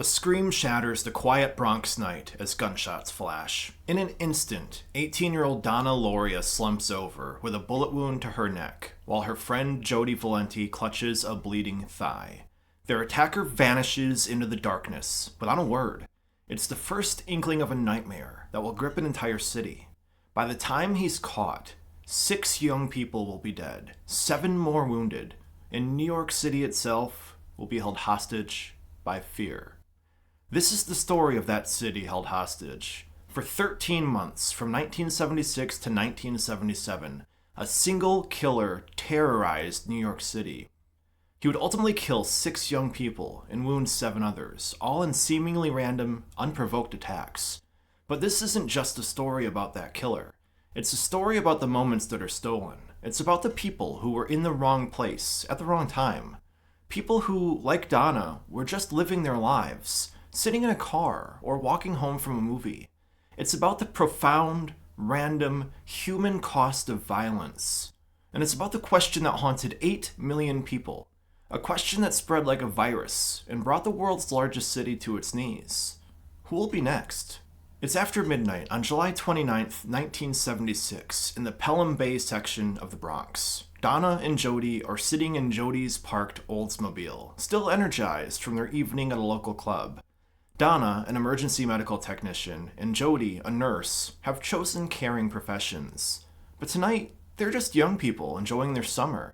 A scream shatters the quiet Bronx night as gunshots flash. In an instant, 18-year-old Donna Loria slumps over with a bullet wound to her neck, while her friend Jody Valenti clutches a bleeding thigh. Their attacker vanishes into the darkness, without a word. It's the first inkling of a nightmare that will grip an entire city. By the time he's caught, 6 young people will be dead, 7 more wounded, and New York City itself will be held hostage by fear. This is the story of that city held hostage. For 13 months, from 1976 to 1977, a single killer terrorized New York City. He would ultimately kill 6 young people and wound 7 others, all in seemingly random, unprovoked attacks. But this isn't just a story about that killer. It's a story about the moments that are stolen. It's about the people who were in the wrong place at the wrong time. People who, like Donna, were just living their lives, sitting in a car or walking home from a movie. It's about the profound, random, human cost of violence. And it's about the question that haunted 8 million people. A question that spread like a virus and brought the world's largest city to its knees. Who will be next? It's after midnight on July 29th, 1976, in the Pelham Bay section of the Bronx. Donna and Jody are sitting in Jody's parked Oldsmobile, still energized from their evening at a local club. Donna, an emergency medical technician, and Jody, a nurse, have chosen caring professions. But tonight, they're just young people enjoying their summer.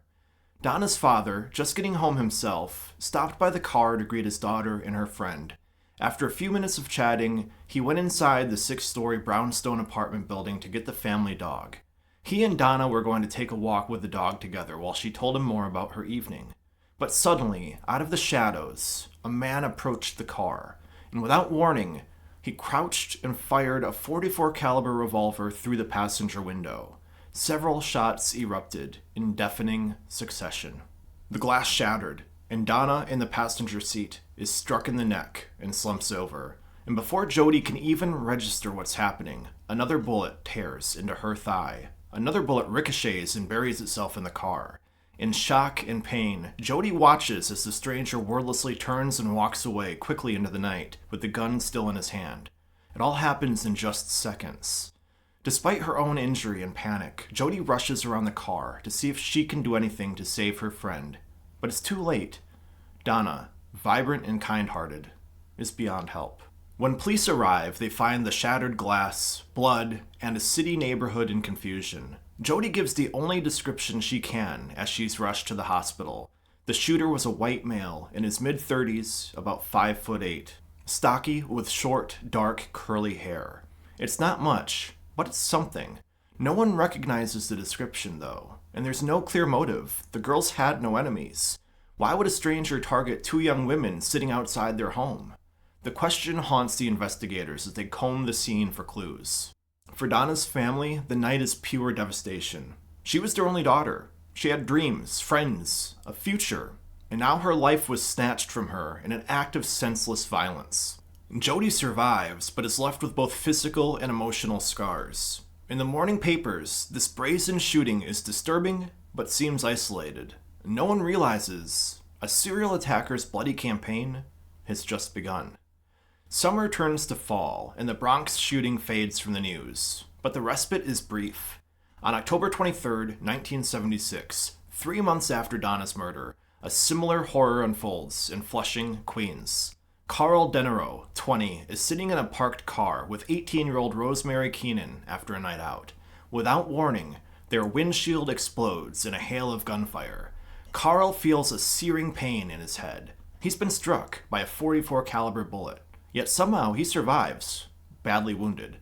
Donna's father, just getting home himself, stopped by the car to greet his daughter and her friend. After a few minutes of chatting, he went inside the 6-story brownstone apartment building to get the family dog. He and Donna were going to take a walk with the dog together while she told him more about her evening. But suddenly, out of the shadows, a man approached the car, and without warning, he crouched and fired a .44 caliber revolver through the passenger window. Several shots erupted in deafening succession. The glass shattered, and Donna in the passenger seat is struck in the neck and slumps over. And before Jody can even register what's happening, another bullet tears into her thigh. Another bullet ricochets and buries itself in the car. In shock and pain, Jody watches as the stranger wordlessly turns and walks away quickly into the night, with the gun still in his hand. It all happens in just seconds. Despite her own injury and panic, Jody rushes around the car to see if she can do anything to save her friend. But it's too late. Donna, vibrant and kind-hearted, is beyond help. When police arrive, they find the shattered glass, blood, and a city neighborhood in confusion. Jody gives the only description she can as she's rushed to the hospital. The shooter was a white male in his mid-30s, about 5'8", stocky with short, dark, curly hair. It's not much, but it's something. No one recognizes the description, though, and there's no clear motive. The girls had no enemies. Why would a stranger target 2 young women sitting outside their home? The question haunts the investigators as they comb the scene for clues. For Donna's family, the night is pure devastation. She was their only daughter. She had dreams, friends, a future, and now her life was snatched from her in an act of senseless violence. Jody survives, but is left with both physical and emotional scars. In the morning papers, this brazen shooting is disturbing, but seems isolated. No one realizes a serial attacker's bloody campaign has just begun. Summer turns to fall, and the Bronx shooting fades from the news. But the respite is brief. On October 23, 1976, 3 months after Donna's murder, a similar horror unfolds in Flushing, Queens. Carl Denero, 20, is sitting in a parked car with 18-year-old Rosemary Keenan after a night out. Without warning, their windshield explodes in a hail of gunfire. Carl feels a searing pain in his head. He's been struck by a .44 caliber bullet. Yet somehow he survives, badly wounded.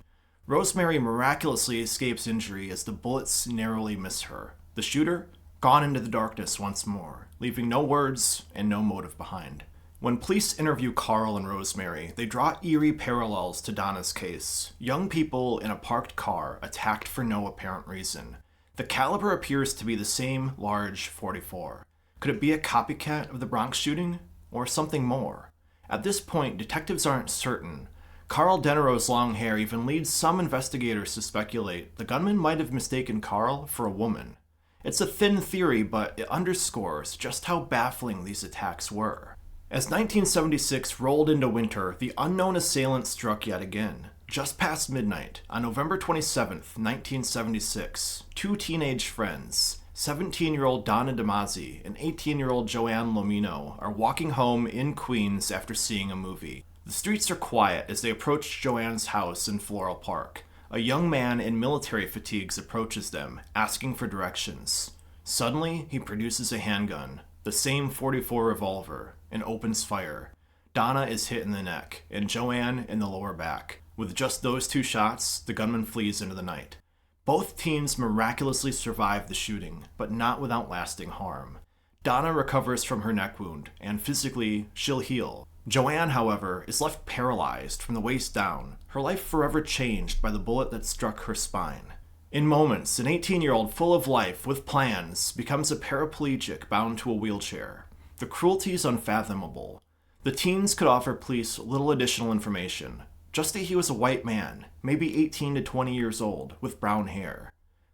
Rosemary miraculously escapes injury as the bullets narrowly miss her. The shooter, gone into the darkness once more, leaving no words and no motive behind. When police interview Carl and Rosemary, they draw eerie parallels to Donna's case. Young people in a parked car attacked for no apparent reason. The caliber appears to be the same large .44. Could it be a copycat of the Bronx shooting? Or something more? At this point, detectives aren't certain. Carl Denero's long hair even leads some investigators to speculate the gunman might have mistaken Carl for a woman. It's a thin theory, but it underscores just how baffling these attacks were. As 1976 rolled into winter, the unknown assailant struck yet again. Just past midnight, on November 27th, 1976, two teenage friends, 17-year-old Donna DeMazzi and 18-year-old Joanne Lomino, are walking home in Queens after seeing a movie. The streets are quiet as they approach Joanne's house in Floral Park. A young man in military fatigues approaches them, asking for directions. Suddenly, he produces a handgun, the same .44 revolver, and opens fire. Donna is hit in the neck, and Joanne in the lower back. With just those two shots, the gunman flees into the night. Both teens miraculously survive the shooting, but not without lasting harm. Donna recovers from her neck wound, and physically, she'll heal. Joanne, however, is left paralyzed from the waist down, her life forever changed by the bullet that struck her spine. In moments, an 18-year-old full of life, with plans, becomes a paraplegic bound to a wheelchair. The cruelty is unfathomable. The teens could offer police little additional information. Just that he was a white man, maybe 18 to 20 years old, with brown hair.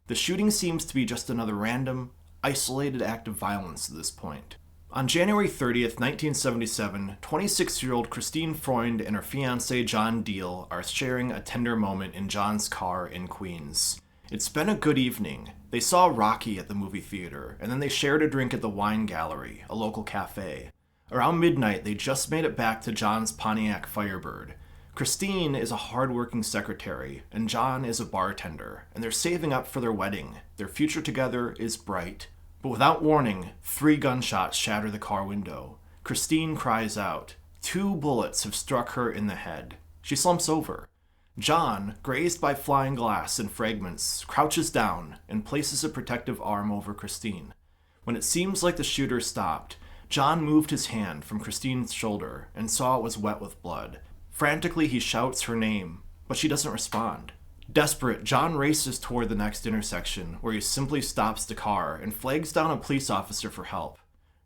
The shooting seems to be just another random, isolated act of violence at this point. On January 30th, 1977, 26-year-old Christine Freund and her fiancé John Deal are sharing a tender moment in John's car in Queens. It's been a good evening. They saw Rocky at the movie theater, and then they shared a drink at the Wine Gallery, a local cafe. Around midnight, they just made it back to John's Pontiac Firebird. Christine is a hard-working secretary, and John is a bartender, and they're saving up for their wedding. Their future together is bright. But without warning, 3 gunshots shatter the car window. Christine cries out. 2 bullets have struck her in the head. She slumps over. John, grazed by flying glass and fragments, crouches down and places a protective arm over Christine. When it seems like the shooter stopped, John moved his hand from Christine's shoulder and saw it was wet with blood. Frantically, he shouts her name, but she doesn't respond. Desperate, John races toward the next intersection, where he simply stops the car and flags down a police officer for help.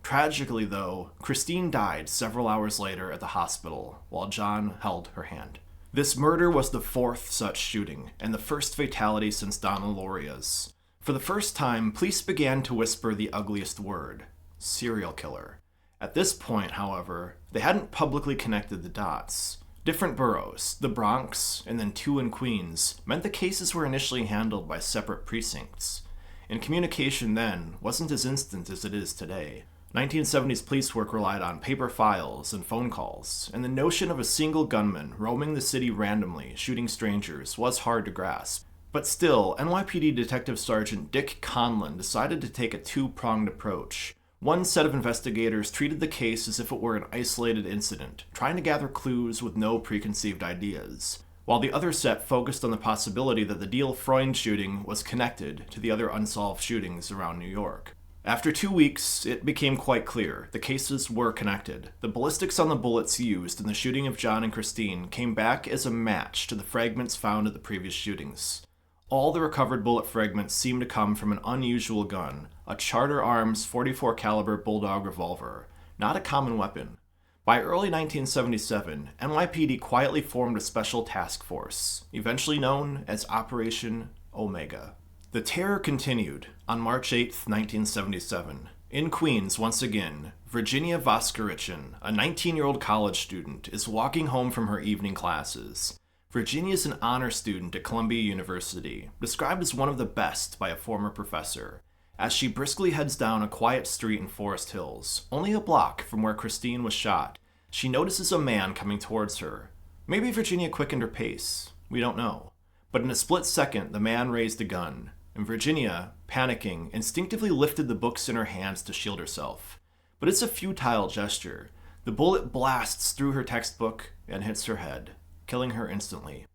Tragically, though, Christine died several hours later at the hospital, while John held her hand. This murder was the 4th such shooting, and the first fatality since Donna Loria's. For the first time, police began to whisper the ugliest word: serial killer. At this point, however, they hadn't publicly connected the dots. Different boroughs, the Bronx, and then 2 in Queens, meant the cases were initially handled by separate precincts. And communication then wasn't as instant as it is today. 1970s police work relied on paper files and phone calls, and the notion of a single gunman roaming the city randomly, shooting strangers, was hard to grasp. But still, NYPD Detective Sergeant Dick Conlon decided to take a 2-pronged approach. One set of investigators treated the case as if it were an isolated incident, trying to gather clues with no preconceived ideas, while the other set focused on the possibility that the Deal Freund shooting was connected to the other unsolved shootings around New York. After 2 weeks, it became quite clear the cases were connected. The ballistics on the bullets used in the shooting of John and Christine came back as a match to the fragments found at the previous shootings. All the recovered bullet fragments seemed to come from an unusual gun, a Charter Arms .44 caliber Bulldog revolver, not a common weapon. By early 1977, NYPD quietly formed a special task force, eventually known as Operation Omega. The terror continued on March 8, 1977. In Queens, once again, Virginia Voskarichin, a 19-year-old college student, is walking home from her evening classes. Virginia is an honor student at Columbia University, described as one of the best by a former professor. As she briskly heads down a quiet street in Forest Hills, only a block from where Christine was shot, she notices a man coming towards her. Maybe Virginia quickened her pace. We don't know. But in a split second, the man raised a gun, and Virginia, panicking, instinctively lifted the books in her hands to shield herself. But it's a futile gesture. The bullet blasts through her textbook and hits her head, killing her instantly.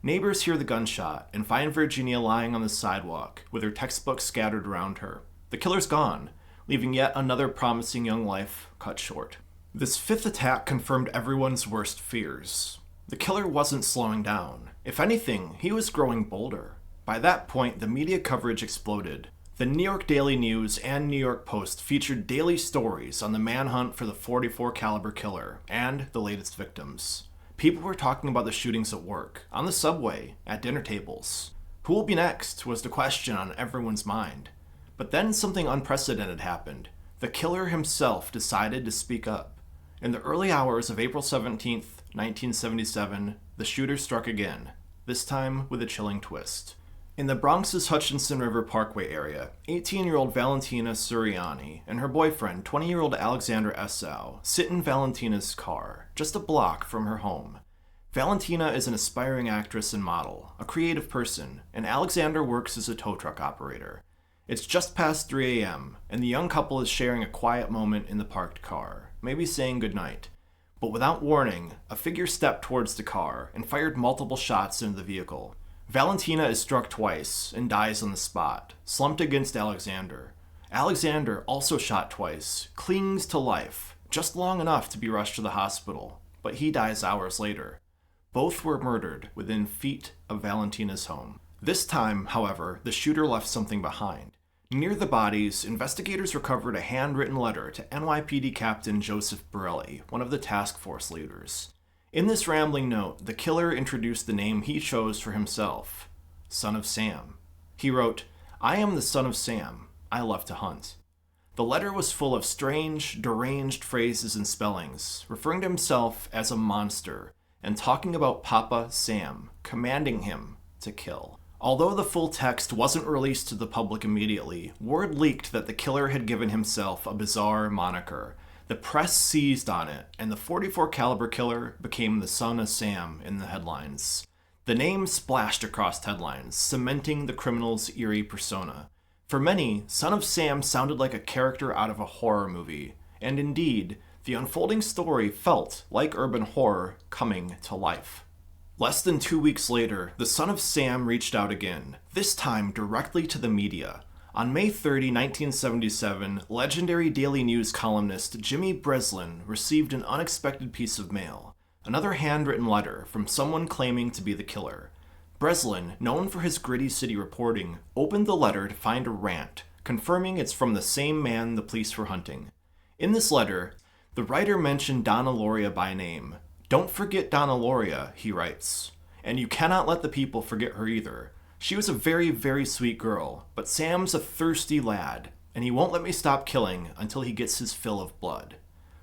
Neighbors hear the gunshot and find Virginia lying on the sidewalk with her textbooks scattered around her. The killer's gone, leaving yet another promising young life cut short. This 5th attack confirmed everyone's worst fears. The killer wasn't slowing down. If anything, he was growing bolder. By that point, the media coverage exploded. The New York Daily News and New York Post featured daily stories on the manhunt for the .44 caliber killer and the latest victims. People were talking about the shootings at work, on the subway, at dinner tables. Who will be next was the question on everyone's mind. But then something unprecedented happened. The killer himself decided to speak up. In the early hours of April 17th, 1977, the shooter struck again, this time with a chilling twist. In the Bronx's Hutchinson River Parkway area, 18-year-old Valentina Suriani and her boyfriend, 20-year-old Alexander Esau, sit in Valentina's car, just a block from her home. Valentina is an aspiring actress and model, a creative person, and Alexander works as a tow truck operator. It's just past 3 a.m., and the young couple is sharing a quiet moment in the parked car, maybe saying goodnight. But without warning, a figure stepped towards the car and fired multiple shots into the vehicle. Valentina is struck twice and dies on the spot, slumped against Alexander. Alexander, also shot twice, clings to life, just long enough to be rushed to the hospital, but he dies hours later. Both were murdered within feet of Valentina's home. This time, however, the shooter left something behind. Near the bodies, investigators recovered a handwritten letter to NYPD Captain Joseph Borelli, one of the task force leaders. In this rambling note, the killer introduced the name he chose for himself, Son of Sam. He wrote, "I am the son of Sam. I love to hunt." The letter was full of strange, deranged phrases and spellings, referring to himself as a monster, and talking about Papa Sam, commanding him to kill. Although the full text wasn't released to the public immediately, word leaked that the killer had given himself a bizarre moniker. The press seized on it, and the .44 caliber killer became the Son of Sam in the headlines. The name splashed across headlines, cementing the criminal's eerie persona. For many, Son of Sam sounded like a character out of a horror movie, and indeed, the unfolding story felt like urban horror coming to life. Less than 2 weeks later, the Son of Sam reached out again, this time directly to the media. On May 30, 1977, legendary Daily News columnist Jimmy Breslin received an unexpected piece of mail, another handwritten letter from someone claiming to be the killer. Breslin, known for his gritty city reporting, opened the letter to find a rant, confirming it's from the same man the police were hunting. In this letter, the writer mentioned Donna Lauria by name. "Don't forget Donna Lauria," he writes, "and you cannot let the people forget her either. She was a very, very sweet girl, but Sam's a thirsty lad, and he won't let me stop killing until he gets his fill of blood."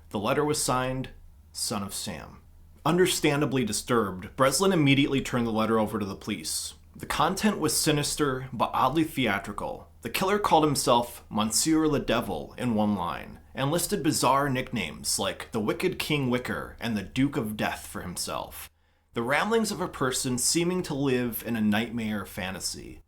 The letter was signed, Son of Sam. Understandably disturbed, Breslin immediately turned the letter over to the police. The content was sinister, but oddly theatrical. The killer called himself Monsieur le Devil in one line, and listed bizarre nicknames like the Wicked King Wicker and the Duke of Death for himself. The ramblings of a person seeming to live in a nightmare fantasy.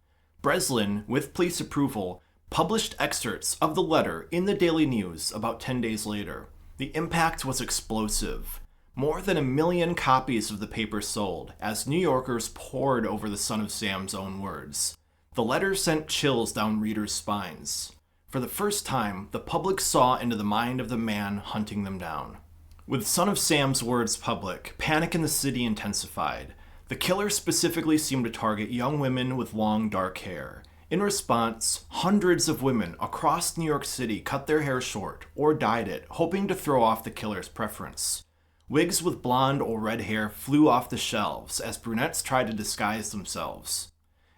Breslin, with police approval, published excerpts of the letter in the Daily News about 10 days later. The impact was explosive. More than 1 million copies of the paper sold, as New Yorkers pored over the Son of Sam's own words. The letter sent chills down readers' spines. For the first time, the public saw into the mind of the man hunting them down. With Son of Sam's words public, panic in the city intensified. The killer specifically seemed to target young women with long, dark hair. In response, hundreds of women across New York City cut their hair short or dyed it, hoping to throw off the killer's preference. Wigs with blonde or red hair flew off the shelves as brunettes tried to disguise themselves.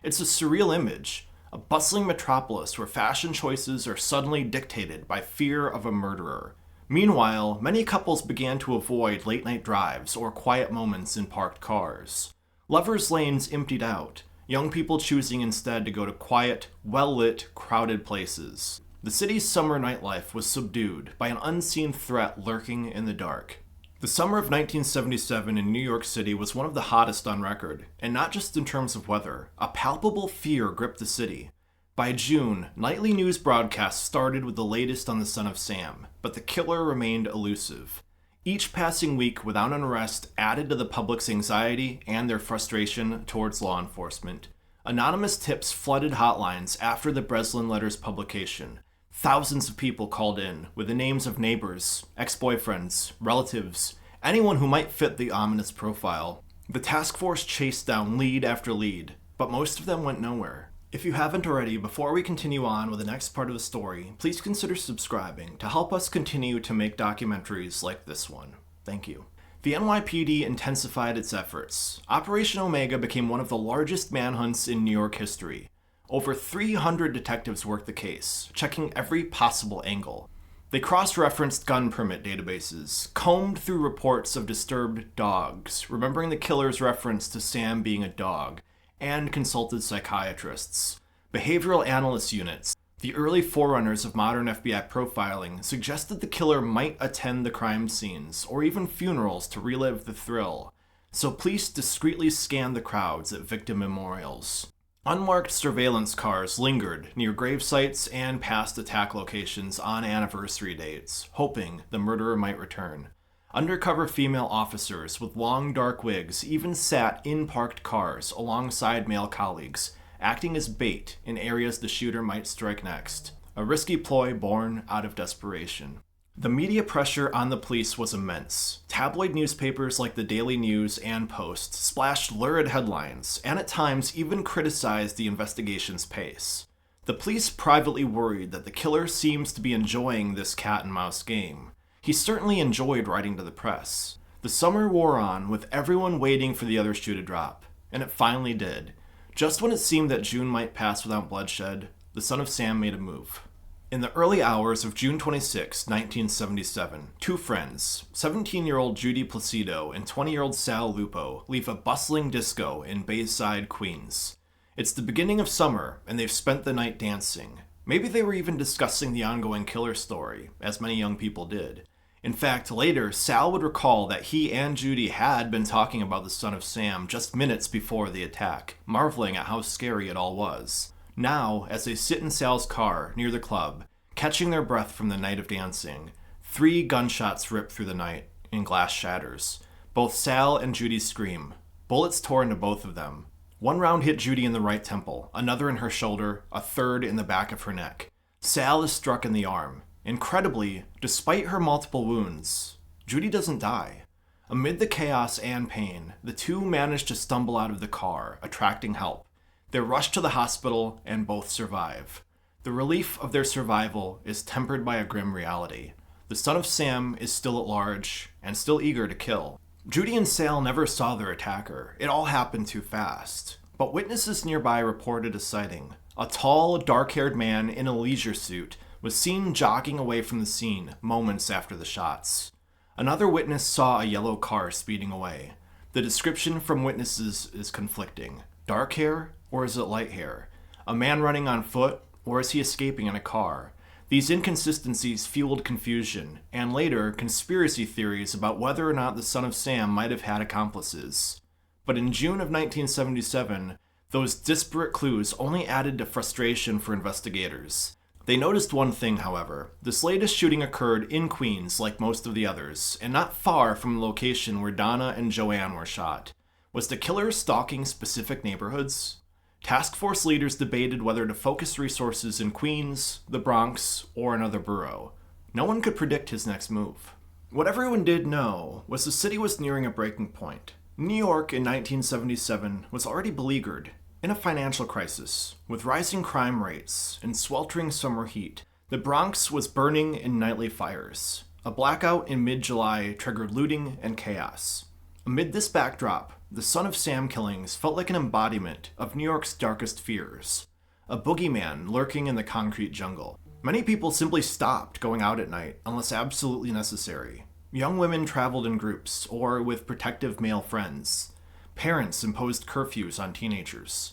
It's a surreal image, a bustling metropolis where fashion choices are suddenly dictated by fear of a murderer. Meanwhile, many couples began to avoid late-night drives or quiet moments in parked cars. Lovers' lanes emptied out, young people choosing instead to go to quiet, well-lit, crowded places. The city's summer nightlife was subdued by an unseen threat lurking in the dark. The summer of 1977 in New York City was one of the hottest on record, and not just in terms of weather. A palpable fear gripped the city. By June, nightly news broadcasts started with the latest on the Son of Sam, but the killer remained elusive. Each passing week without unrest added to the public's anxiety and their frustration towards law enforcement. Anonymous tips flooded hotlines after the Breslin letter's publication. Thousands of people called in with the names of neighbors, ex-boyfriends, relatives, anyone who might fit the ominous profile. The task force chased down lead after lead, but most of them went nowhere. If you haven't already, before we continue on with the next part of the story, please consider subscribing to help us continue to make documentaries like this one. Thank you. The NYPD intensified its efforts. Operation Omega became one of the largest manhunts in New York history. Over 300 detectives worked the case, checking every possible angle. They cross-referenced gun permit databases, combed through reports of disturbed dogs, remembering the killer's reference to Sam being a dog, and consulted psychiatrists. Behavioral analyst units, the early forerunners of modern FBI profiling, suggested the killer might attend the crime scenes, or even funerals to relive the thrill, so police discreetly scanned the crowds at victim memorials. Unmarked surveillance cars lingered near grave sites and past attack locations on anniversary dates, hoping the murderer might return. Undercover female officers with long dark wigs even sat in parked cars alongside male colleagues, acting as bait in areas the shooter might strike next, a risky ploy born out of desperation. The media pressure on the police was immense. Tabloid newspapers like the Daily News and Post splashed lurid headlines, and at times even criticized the investigation's pace. The police privately worried that the killer seems to be enjoying this cat-and-mouse game. He certainly enjoyed writing to the press. The summer wore on, with everyone waiting for the other shoe to drop, and it finally did. Just when it seemed that June might pass without bloodshed, the son of Sam made a move. In the early hours of June 26, 1977, two friends, 17-year-old Judy Placido and 20-year-old Sal Lupo, leave a bustling disco in Bayside, Queens. It's the beginning of summer, and they've spent the night dancing. Maybe they were even discussing the ongoing killer story, as many young people did. In fact, later, Sal would recall that he and Judy had been talking about the son of Sam just minutes before the attack, marveling at how scary it all was. Now, as they sit in Sal's car near the club, catching their breath from the night of dancing, 3 gunshots rip through the night, and glass shatters. Both Sal and Judy scream. Bullets tore into both of them. One round hit Judy in the right temple, another in her shoulder, a third in the back of her neck. Sal is struck in the arm. Incredibly, despite her multiple wounds, Judy doesn't die. Amid the chaos and pain, the two manage to stumble out of the car, attracting help. They're rushed to the hospital, and both survive. The relief of their survival is tempered by a grim reality. The son of Sam is still at large, and still eager to kill. Judy and Sal never saw their attacker. It all happened too fast. But witnesses nearby reported a sighting. A tall, dark-haired man in a leisure suit was seen jogging away from the scene moments after the shots. Another witness saw a yellow car speeding away. The description from witnesses is conflicting. Dark hair, or is it light hair? A man running on foot, or is he escaping in a car? These inconsistencies fueled confusion, and later, conspiracy theories about whether or not the son of Sam might have had accomplices. But in June of 1977, those disparate clues only added to frustration for investigators. They noticed one thing, however. This latest shooting occurred in Queens, like most of the others, and not far from the location where Donna and Joanne were shot. Was the killer stalking specific neighborhoods? Task force leaders debated whether to focus resources in Queens, the Bronx, or another borough. No one could predict his next move. What everyone did know was the city was nearing a breaking point. New York in 1977 was already beleaguered, in a financial crisis, with rising crime rates and sweltering summer heat. The Bronx was burning in nightly fires. A blackout in mid-July triggered looting and chaos. Amid this backdrop, the son of Sam killings felt like an embodiment of New York's darkest fears. A boogeyman lurking in the concrete jungle. Many people simply stopped going out at night unless absolutely necessary. Young women traveled in groups or with protective male friends. Parents imposed curfews on teenagers.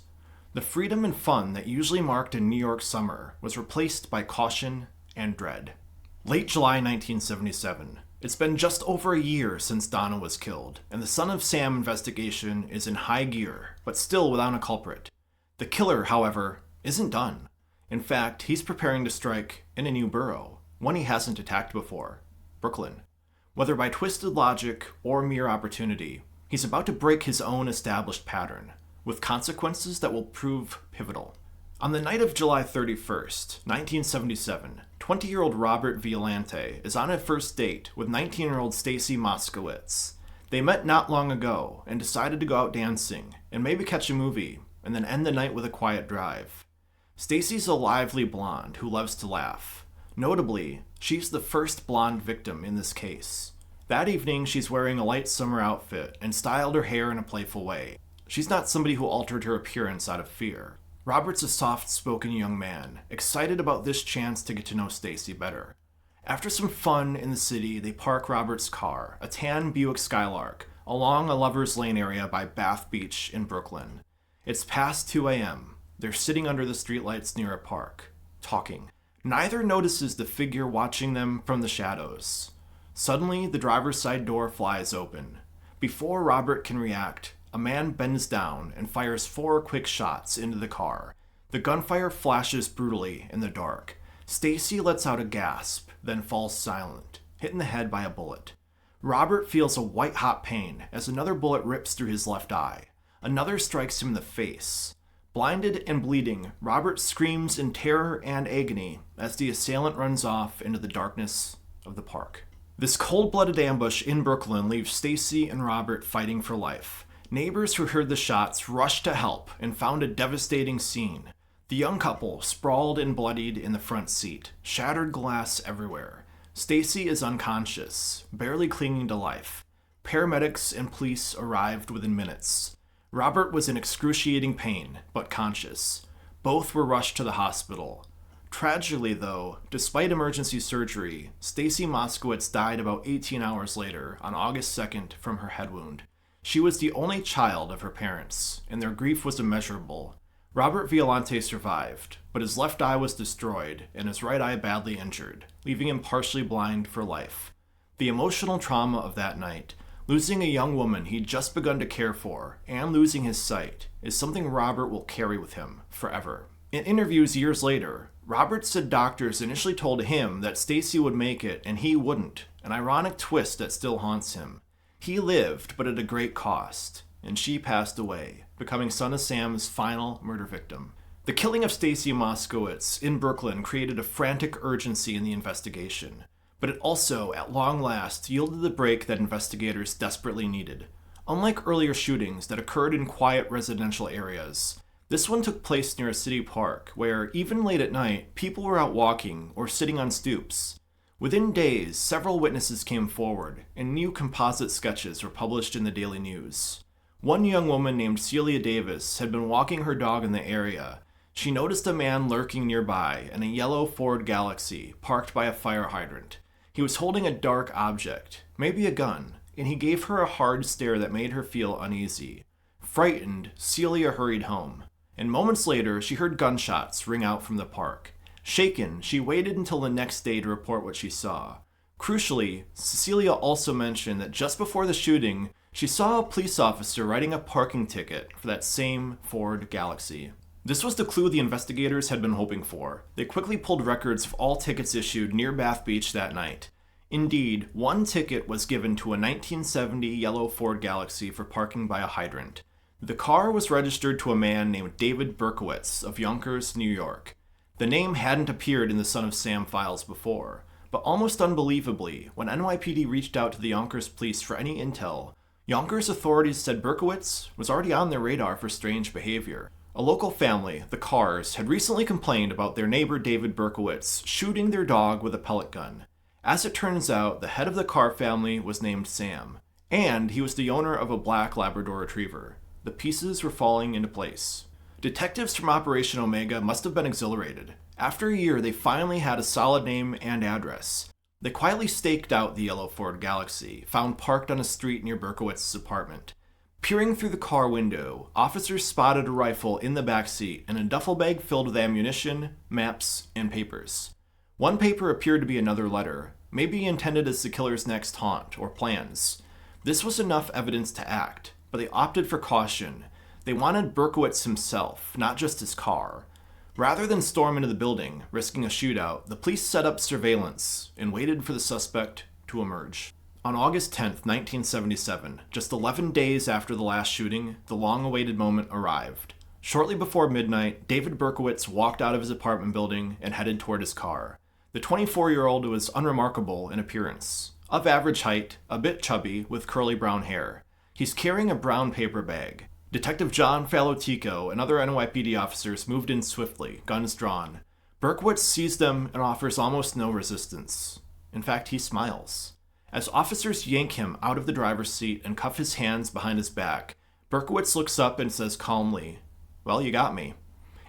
The freedom and fun that usually marked a New York summer was replaced by caution and dread. Late July 1977. It's been just over a year since Donna was killed, and the son of Sam investigation is in high gear, but still without a culprit. The killer, however, isn't done. In fact, he's preparing to strike in a new borough, one he hasn't attacked before, Brooklyn. Whether by twisted logic or mere opportunity, he's about to break his own established pattern, with consequences that will prove pivotal. On the night of July 31st, 1977, 20-year-old Robert Violante is on a first date with 19-year-old Stacy Moskowitz. They met not long ago and decided to go out dancing and maybe catch a movie and then end the night with a quiet drive. Stacy's a lively blonde who loves to laugh. Notably, she's the first blonde victim in this case. That evening, she's wearing a light summer outfit and styled her hair in a playful way. She's not somebody who altered her appearance out of fear. Robert's a soft-spoken young man, excited about this chance to get to know Stacy better. After some fun in the city, they park Robert's car, a tan Buick Skylark, along a Lover's Lane area by Bath Beach in Brooklyn. It's past 2 a.m. They're sitting under the streetlights near a park, talking. Neither notices the figure watching them from the shadows. Suddenly, the driver's side door flies open. Before Robert can react, a man bends down and fires 4 quick shots into the car. The gunfire flashes brutally in the dark. Stacy lets out a gasp, then falls silent, hit in the head by a bullet. Robert feels a white-hot pain as another bullet rips through his left eye. Another strikes him in the face. Blinded and bleeding, Robert screams in terror and agony as the assailant runs off into the darkness of the park. This cold-blooded ambush in Brooklyn leaves Stacy and Robert fighting for life. Neighbors who heard the shots rushed to help and found a devastating scene. The young couple sprawled and bloodied in the front seat, shattered glass everywhere. Stacy is unconscious, barely clinging to life. Paramedics and police arrived within minutes. Robert was in excruciating pain, but conscious. Both were rushed to the hospital. Tragically, though, despite emergency surgery, Stacy Moskowitz died about 18 hours later, on August 2nd, from her head wound. She was the only child of her parents, and their grief was immeasurable. Robert Violante survived, but his left eye was destroyed and his right eye badly injured, leaving him partially blind for life. The emotional trauma of that night, losing a young woman he'd just begun to care for, and losing his sight, is something Robert will carry with him forever. In interviews years later, Robert said doctors initially told him that Stacy would make it and he wouldn't, an ironic twist that still haunts him. He lived, but at a great cost, and she passed away, becoming Son of Sam's final murder victim. The killing of Stacy Moskowitz in Brooklyn created a frantic urgency in the investigation, but it also, at long last, yielded the break that investigators desperately needed. Unlike earlier shootings that occurred in quiet residential areas, this one took place near a city park where, even late at night, people were out walking or sitting on stoops. Within days, several witnesses came forward, and new composite sketches were published in the Daily News. One young woman named Celia Davis had been walking her dog in the area. She noticed a man lurking nearby in a yellow Ford Galaxy parked by a fire hydrant. He was holding a dark object, maybe a gun, and he gave her a hard stare that made her feel uneasy. Frightened, Celia hurried home, and moments later she heard gunshots ring out from the park. Shaken, she waited until the next day to report what she saw. Crucially, Cecilia also mentioned that just before the shooting, she saw a police officer writing a parking ticket for that same Ford Galaxy. This was the clue the investigators had been hoping for. They quickly pulled records of all tickets issued near Bath Beach that night. Indeed, one ticket was given to a 1970 yellow Ford Galaxy for parking by a hydrant. The car was registered to a man named David Berkowitz of Yonkers, New York. The name hadn't appeared in the Son of Sam files before, but almost unbelievably, when NYPD reached out to the Yonkers police for any intel, Yonkers authorities said Berkowitz was already on their radar for strange behavior. A local family, the Carrs, had recently complained about their neighbor David Berkowitz shooting their dog with a pellet gun. As it turns out, the head of the Carr family was named Sam, and he was the owner of a black Labrador Retriever. The pieces were falling into place. Detectives from Operation Omega must have been exhilarated. After a year, they finally had a solid name and address. They quietly staked out the yellow Ford Galaxy, found parked on a street near Berkowitz's apartment. Peering through the car window, officers spotted a rifle in the back seat and a duffel bag filled with ammunition, maps, and papers. One paper appeared to be another letter, maybe intended as the killer's next haunt or plans. This was enough evidence to act, but they opted for caution. They wanted Berkowitz himself, not just his car. Rather than storm into the building, risking a shootout, the police set up surveillance and waited for the suspect to emerge. On August 10, 1977, just 11 days after the last shooting, the long-awaited moment arrived. Shortly before midnight, David Berkowitz walked out of his apartment building and headed toward his car. The 24-year-old was unremarkable in appearance. Of average height, a bit chubby, with curly brown hair. He's carrying a brown paper bag. Detective John Falotico and other NYPD officers moved in swiftly, guns drawn. Berkowitz sees them and offers almost no resistance. In fact, he smiles. As officers yank him out of the driver's seat and cuff his hands behind his back, Berkowitz looks up and says calmly, "Well, you got me."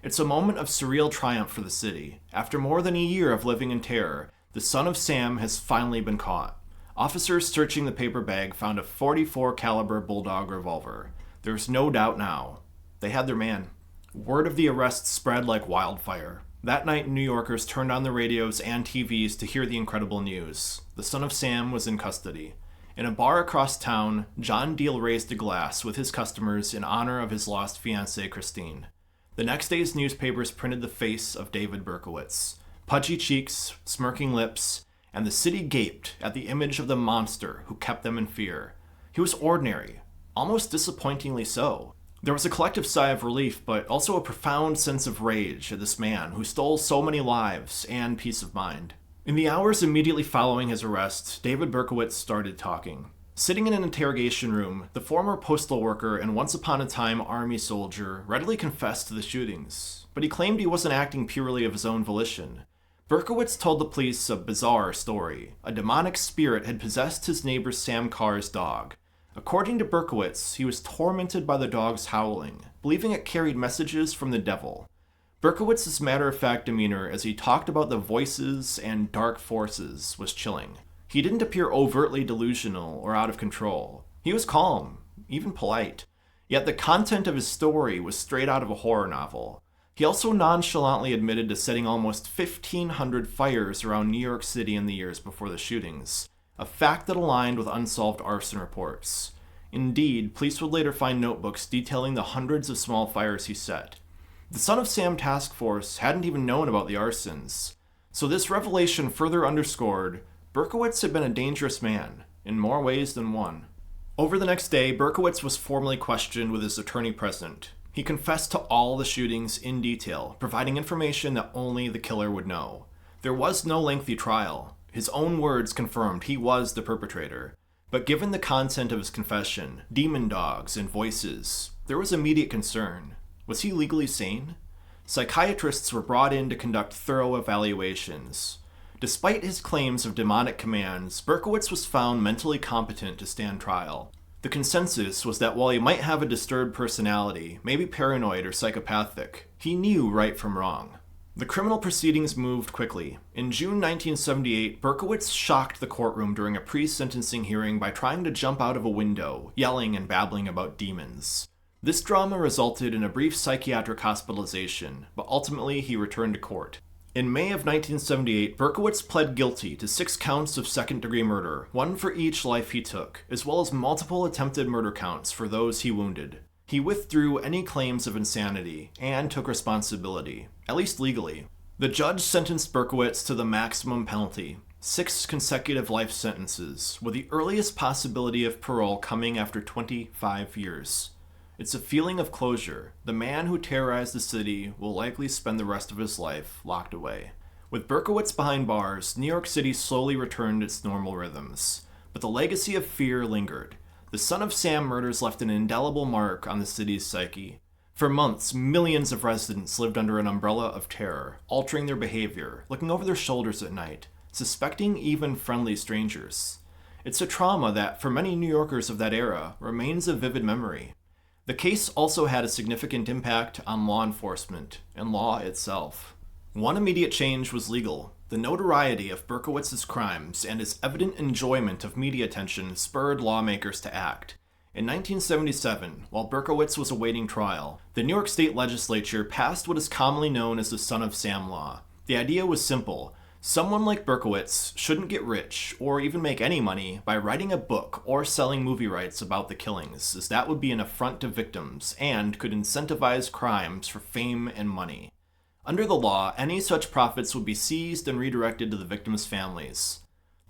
It's a moment of surreal triumph for the city. After more than a year of living in terror, The son of Sam has finally been caught. Officers searching the paper bag found a .44 caliber Bulldog revolver. There's no doubt now. They had their man. Word of the arrest spread like wildfire. That night, New Yorkers turned on the radios and TVs to hear the incredible news. The son of Sam was in custody. In a bar across town, John Deal raised a glass with his customers in honor of his lost fiancée, Christine. The next day's newspapers printed the face of David Berkowitz. Pudgy cheeks, smirking lips, and the city gaped at the image of the monster who kept them in fear. He was ordinary, almost disappointingly so. There was a collective sigh of relief, but also a profound sense of rage at this man who stole so many lives and peace of mind. In the hours immediately following his arrest, David Berkowitz started talking. Sitting in an interrogation room, the former postal worker and once upon a time army soldier readily confessed to the shootings, but he claimed he wasn't acting purely of his own volition. Berkowitz told the police a bizarre story. A demonic spirit had possessed his neighbor Sam Carr's dog. According to Berkowitz, he was tormented by the dog's howling, believing it carried messages from the devil. Berkowitz's matter-of-fact demeanor as he talked about the voices and dark forces was chilling. He didn't appear overtly delusional or out of control. He was calm, even polite. Yet the content of his story was straight out of a horror novel. He also nonchalantly admitted to setting almost 1,500 fires around New York City in the years before the shootings, a fact that aligned with unsolved arson reports. Indeed, police would later find notebooks detailing the hundreds of small fires he set. The Son of Sam task force hadn't even known about the arsons, so this revelation further underscored Berkowitz had been a dangerous man, in more ways than one. Over the next day, Berkowitz was formally questioned with his attorney present. He confessed to all the shootings in detail, providing information that only the killer would know. There was no lengthy trial. His own words confirmed he was the perpetrator. But given the content of his confession, demon dogs and voices, there was immediate concern. Was he legally sane? Psychiatrists were brought in to conduct thorough evaluations. Despite his claims of demonic commands, Berkowitz was found mentally competent to stand trial. The consensus was that while he might have a disturbed personality, maybe paranoid or psychopathic, he knew right from wrong. The criminal proceedings moved quickly. In June 1978, Berkowitz shocked the courtroom during a pre-sentencing hearing by trying to jump out of a window, yelling and babbling about demons. This drama resulted in a brief psychiatric hospitalization, but ultimately he returned to court. In May of 1978, Berkowitz pled guilty to 6 counts of second-degree murder, 1 for each life he took, as well as multiple attempted murder counts for those he wounded. He withdrew any claims of insanity and took responsibility, at least legally. The judge sentenced Berkowitz to the maximum penalty, 6 consecutive life sentences, with the earliest possibility of parole coming after 25 years. It's a feeling of closure. The man who terrorized the city will likely spend the rest of his life locked away. With Berkowitz behind bars, New York City slowly returned its normal rhythms. But the legacy of fear lingered. The Son of Sam murders left an indelible mark on the city's psyche. For months, millions of residents lived under an umbrella of terror, altering their behavior, looking over their shoulders at night, suspecting even friendly strangers. It's a trauma that, for many New Yorkers of that era, remains a vivid memory. The case also had a significant impact on law enforcement and law itself. One immediate change was legal. The notoriety of Berkowitz's crimes and his evident enjoyment of media attention spurred lawmakers to act. In 1977, while Berkowitz was awaiting trial, the New York State Legislature passed what is commonly known as the Son of Sam Law. The idea was simple. Someone like Berkowitz shouldn't get rich, or even make any money, by writing a book or selling movie rights about the killings, as that would be an affront to victims and could incentivize crimes for fame and money. Under the law, any such profits would be seized and redirected to the victims' families.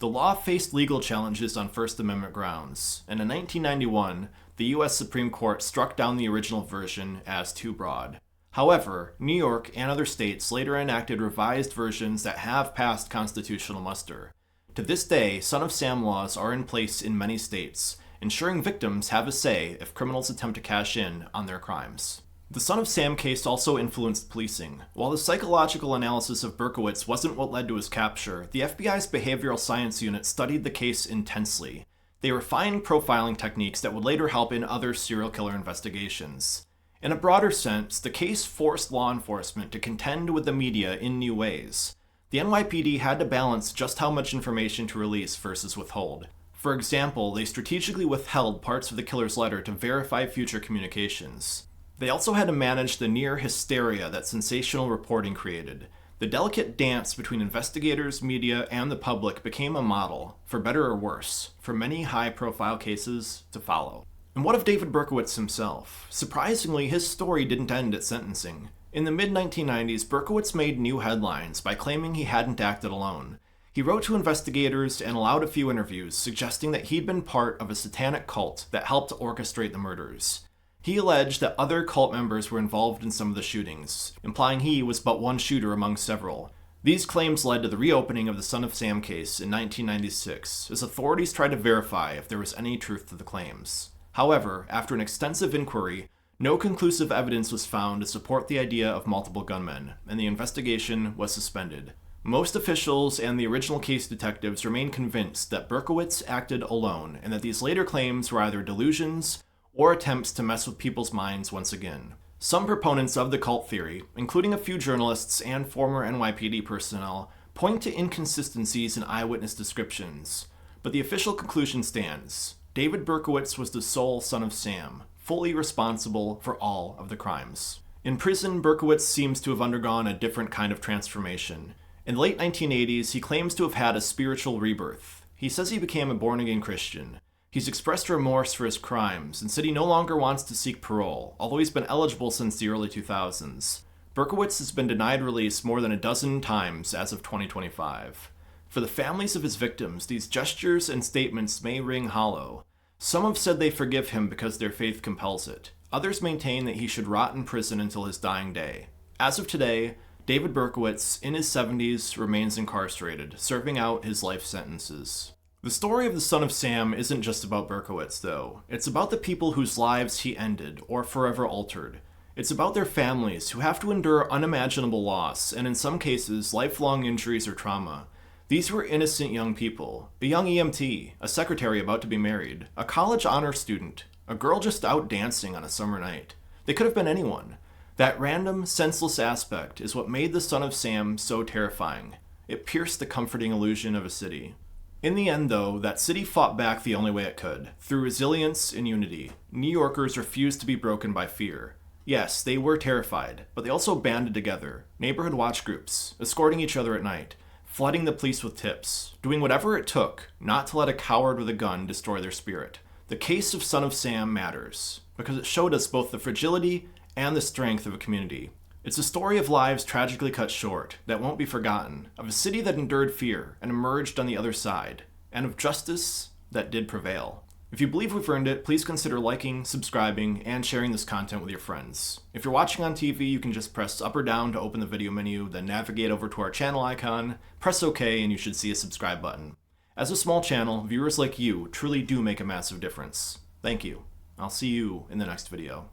The law faced legal challenges on First Amendment grounds, and in 1991, the U.S. Supreme Court struck down the original version as too broad. However, New York and other states later enacted revised versions that have passed constitutional muster. To this day, Son of Sam laws are in place in many states, ensuring victims have a say if criminals attempt to cash in on their crimes. The Son of Sam case also influenced policing. While the psychological analysis of Berkowitz wasn't what led to his capture, the FBI's behavioral science unit studied the case intensely. They refined profiling techniques that would later help in other serial killer investigations. In a broader sense, the case forced law enforcement to contend with the media in new ways. The NYPD had to balance just how much information to release versus withhold. For example, they strategically withheld parts of the killer's letter to verify future communications. They also had to manage the near hysteria that sensational reporting created. The delicate dance between investigators, media, and the public became a model, for better or worse, for many high-profile cases to follow. And what of David Berkowitz himself? Surprisingly, his story didn't end at sentencing. In the mid-1990s, Berkowitz made new headlines by claiming he hadn't acted alone. He wrote to investigators and allowed a few interviews, suggesting that he'd been part of a satanic cult that helped orchestrate the murders. He alleged that other cult members were involved in some of the shootings, implying he was but one shooter among several. These claims led to the reopening of the Son of Sam case in 1996, as authorities tried to verify if there was any truth to the claims. However, after an extensive inquiry, no conclusive evidence was found to support the idea of multiple gunmen, and the investigation was suspended. Most officials and the original case detectives remain convinced that Berkowitz acted alone, and that these later claims were either delusions or attempts to mess with people's minds once again. Some proponents of the cult theory, including a few journalists and former NYPD personnel, point to inconsistencies in eyewitness descriptions, but the official conclusion stands. David Berkowitz was the sole son of Sam, fully responsible for all of the crimes. In prison, Berkowitz seems to have undergone a different kind of transformation. In the late 1980s, he claims to have had a spiritual rebirth. He says he became a born-again Christian. He's expressed remorse for his crimes and said he no longer wants to seek parole, although he's been eligible since the early 2000s. Berkowitz has been denied release more than a dozen times as of 2025. For the families of his victims, these gestures and statements may ring hollow. Some have said they forgive him because their faith compels it. Others maintain that he should rot in prison until his dying day. As of today, David Berkowitz, in his 70s, remains incarcerated, serving out his life sentences. The story of the Son of Sam isn't just about Berkowitz, though. It's about the people whose lives he ended, or forever altered. It's about their families, who have to endure unimaginable loss, and in some cases, lifelong injuries or trauma. These were innocent young people. A young EMT, a secretary about to be married, a college honor student, a girl just out dancing on a summer night. They could have been anyone. That random, senseless aspect is what made the Son of Sam so terrifying. It pierced the comforting illusion of a city. In the end, though, that city fought back the only way it could, through resilience and unity. New Yorkers refused to be broken by fear. Yes, they were terrified, but they also banded together, neighborhood watch groups, escorting each other at night, flooding the police with tips, doing whatever it took not to let a coward with a gun destroy their spirit. The case of Son of Sam matters, because it showed us both the fragility and the strength of a community. It's a story of lives tragically cut short, that won't be forgotten, of a city that endured fear and emerged on the other side, and of justice that did prevail. If you believe we've earned it, please consider liking, subscribing, and sharing this content with your friends. If you're watching on TV, you can just press up or down to open the video menu, then navigate over to our channel icon, press OK, and you should see a subscribe button. As a small channel, viewers like you truly do make a massive difference. Thank you. I'll see you in the next video.